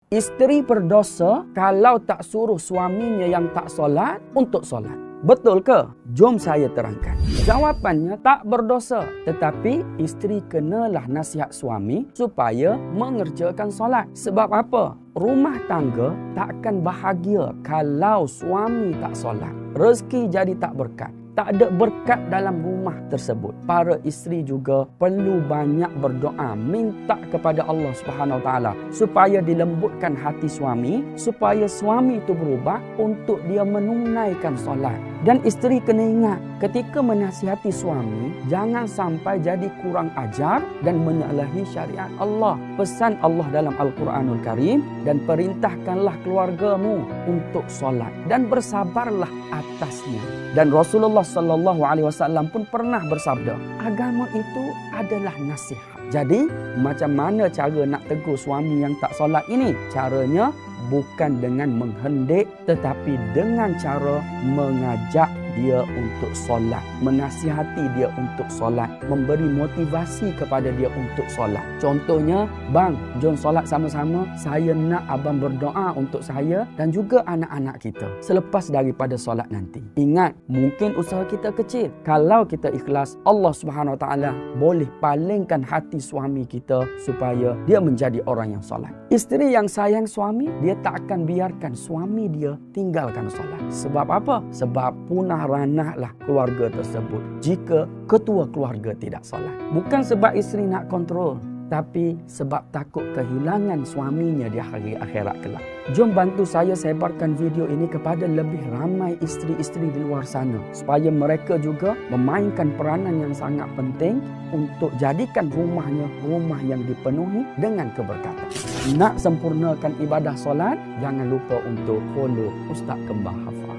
Isteri berdosa kalau tak suruh suaminya yang tak solat untuk solat. Betul ke? Jom saya terangkan. Jawapannya tak berdosa. Tetapi isteri kenalah nasihat suami supaya mengerjakan solat. Sebab apa? Rumah tangga takkan bahagia kalau suami tak solat. Rezeki jadi tak berkat. Tak ada berkat dalam rumah tersebut. Para isteri juga perlu banyak berdoa, minta kepada Allah Subhanahu Wa Taala supaya dilembutkan hati suami, supaya suami itu berubah untuk dia menunaikan solat. Dan isteri kena ingat, ketika menasihati suami, jangan sampai jadi kurang ajar dan menyalahi syariat Allah. Pesan Allah dalam Al-Quranul Karim, dan perintahkanlah keluargamu untuk solat dan bersabarlah atasnya. Dan Rasulullah sallallahu alaihi wasallam pun pernah bersabda, agama itu adalah nasihat. Jadi, macam mana cara nak tegur suami yang tak solat ini? Caranya bukan dengan menghendik, tetapi dengan cara mengajak dia untuk solat, menasihati dia untuk solat, memberi motivasi kepada dia untuk solat. Contohnya, bang, jom solat sama-sama. Saya nak abang berdoa untuk saya dan juga anak-anak kita selepas daripada solat nanti. Ingat, mungkin usaha kita kecil. Kalau kita ikhlas, Allah Subhanahu Wa Taala boleh palingkan hati suami kita supaya dia menjadi orang yang solat. Isteri yang sayang suami, dia tak akan biarkan suami dia tinggalkan solat. Sebab apa? Sebab punah ranahlah keluarga tersebut jika ketua keluarga tidak solat. Bukan sebab isteri nak kontrol, tapi sebab takut kehilangan suaminya di hari akhirat kelak. Jom bantu saya sebarkan video ini kepada lebih ramai isteri-isteri di luar sana supaya mereka juga memainkan peranan yang sangat penting untuk jadikan rumahnya rumah yang dipenuhi dengan keberkatan. Nak sempurnakan ibadah solat, jangan lupa untuk follow Ustaz Kembar Hafaz.